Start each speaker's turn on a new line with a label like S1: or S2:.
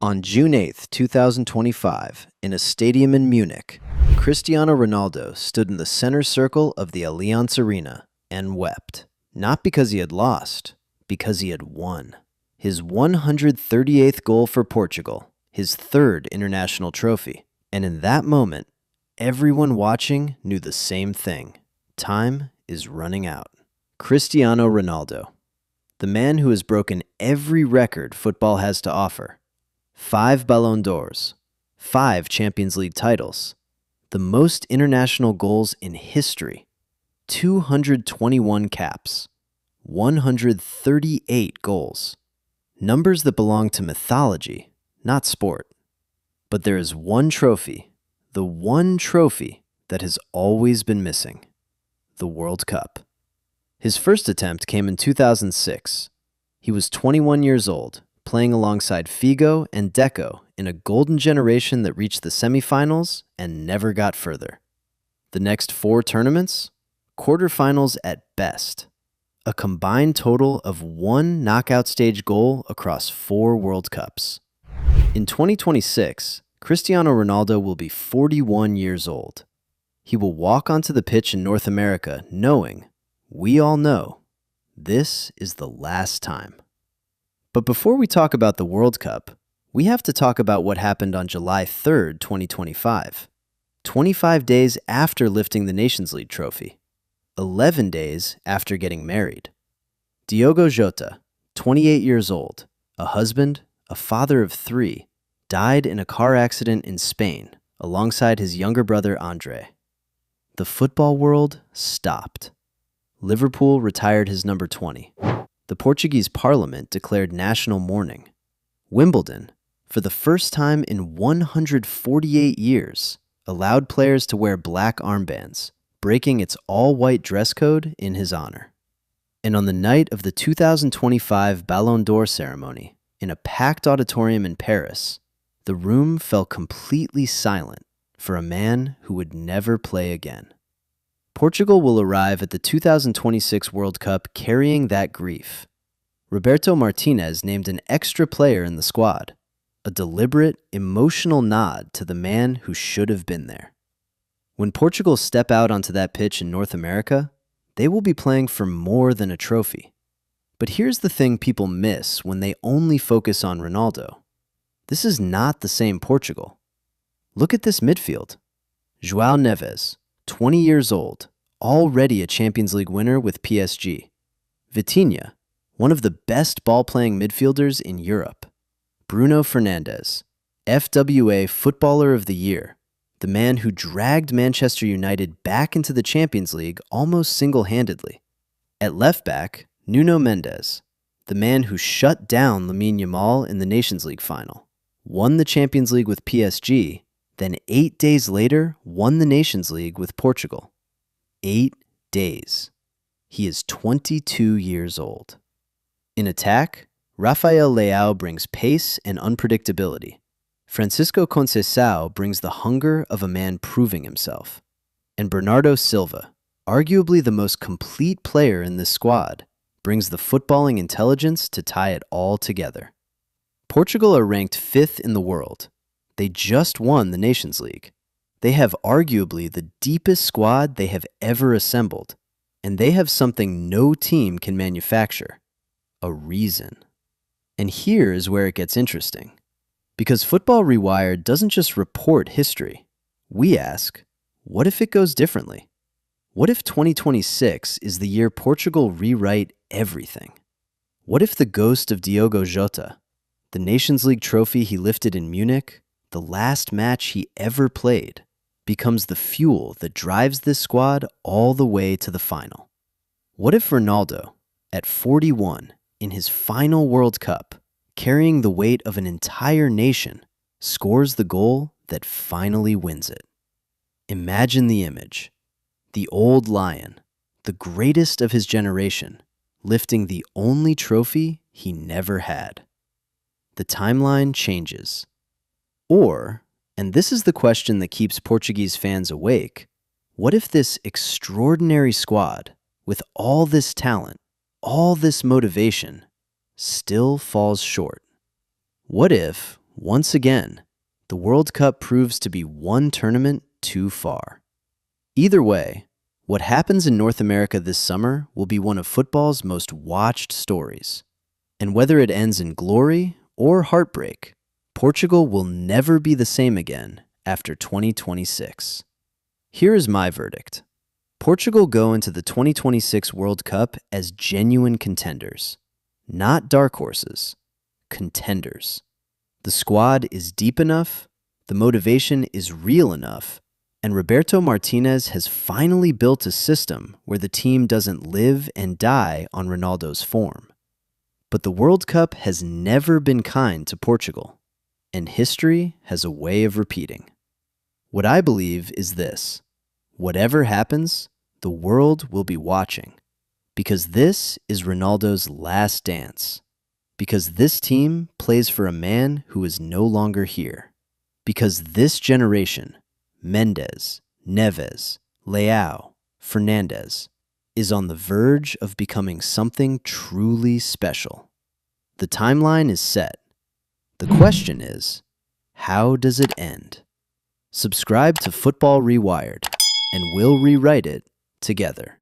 S1: On June 8, 2025, in a stadium in Munich, Cristiano Ronaldo stood in the center circle of the Allianz Arena and wept. Not because he had lost, because he had won. His 138th goal for Portugal, his third international trophy. And in that moment, everyone watching knew the same thing. Time is running out. Cristiano Ronaldo, the man who has broken every record football has to offer. 5 Ballon d'Ors, 5 Champions League titles, the most international goals in history, 221 caps, 138 goals. Numbers that belong to mythology, not sport. But there is one trophy, the one trophy that has always been missing: the World Cup. His first attempt came in 2006. He was 21 years old, playing alongside Figo and Deco in a golden generation that reached the semifinals and never got further. The next 4 tournaments? Quarterfinals at best. A combined total of 1 knockout stage goal across 4 World Cups. In 2026, Cristiano Ronaldo will be 41 years old. He will walk onto the pitch in North America knowing, we all know, this is the last time. But before we talk about the World Cup, we have to talk about what happened on July 3rd, 2025. 25 days after lifting the Nations League trophy. 11 days after getting married. Diogo Jota, 28 years old, a husband, a father of 3, died in a car accident in Spain alongside his younger brother Andre. The football world stopped. Liverpool retired his number 20. The Portuguese parliament declared national mourning. Wimbledon, for the first time in 148 years, allowed players to wear black armbands, breaking its all-white dress code in his honor. And on the night of the 2025 Ballon d'Or ceremony, in a packed auditorium in Paris, the room fell completely silent for a man who would never play again. Portugal will arrive at the 2026 World Cup carrying that grief. Roberto Martinez named an extra player in the squad, a deliberate, emotional nod to the man who should have been there. When Portugal step out onto that pitch in North America, they will be playing for more than a trophy. But here's the thing people miss when they only focus on Ronaldo. This is not the same Portugal. Look at this midfield. João Neves, 20 years old, already a Champions League winner with PSG. Vitinha, one of the best ball-playing midfielders in Europe. Bruno Fernandes, FWA Footballer of the Year, the man who dragged Manchester United back into the Champions League almost single-handedly. At left back, Nuno Mendes, the man who shut down Lamine Yamal in the Nations League final, won the Champions League with PSG, then 8 days later won the Nations League with Portugal. 8 days. He is 22 years old. In attack, Rafael Leao brings pace and unpredictability. Francisco Conceição brings the hunger of a man proving himself. And Bernardo Silva, arguably the most complete player in this squad, brings the footballing intelligence to tie it all together. Portugal are ranked 5th in the world. They just won the Nations League. They have arguably the deepest squad they have ever assembled, and they have something no team can manufacture: a reason. And here is where it gets interesting. Because Football Rewired doesn't just report history. We ask, what if it goes differently? What if 2026 is the year Portugal rewrite everything? What if the ghost of Diogo Jota, the Nations League trophy he lifted in Munich, the last match he ever played, becomes the fuel that drives this squad all the way to the final? What if Ronaldo, at 41, in his final World Cup, carrying the weight of an entire nation, scores the goal that finally wins it? Imagine the image. The old lion, the greatest of his generation, lifting the only trophy he never had. The timeline changes. Or, and this is the question that keeps Portuguese fans awake, what if this extraordinary squad, with all this talent, all this motivation, still falls short? What if, Once again, the World Cup proves to be one tournament too far. Either way, what happens in North America this summer will be one of football's most watched stories. And whether it ends in glory or heartbreak, Portugal will never be the same again after 2026. Here is my verdict. Portugal go into the 2026 World Cup as genuine contenders, not dark horses, contenders. The squad is deep enough, the motivation is real enough, and Roberto Martinez has finally built a system where the team doesn't live and die on Ronaldo's form. But the World Cup has never been kind to Portugal, and history has a way of repeating. What I believe is this: whatever happens, the world will be watching, because this is Ronaldo's last dance. Because this team plays for a man who is no longer here. Because this generation, Mendes, Neves, Leao, Fernandes, is on the verge of becoming something truly special. The timeline is set. The question is, how does it end? Subscribe to Football Rewired, and we'll rewrite it together.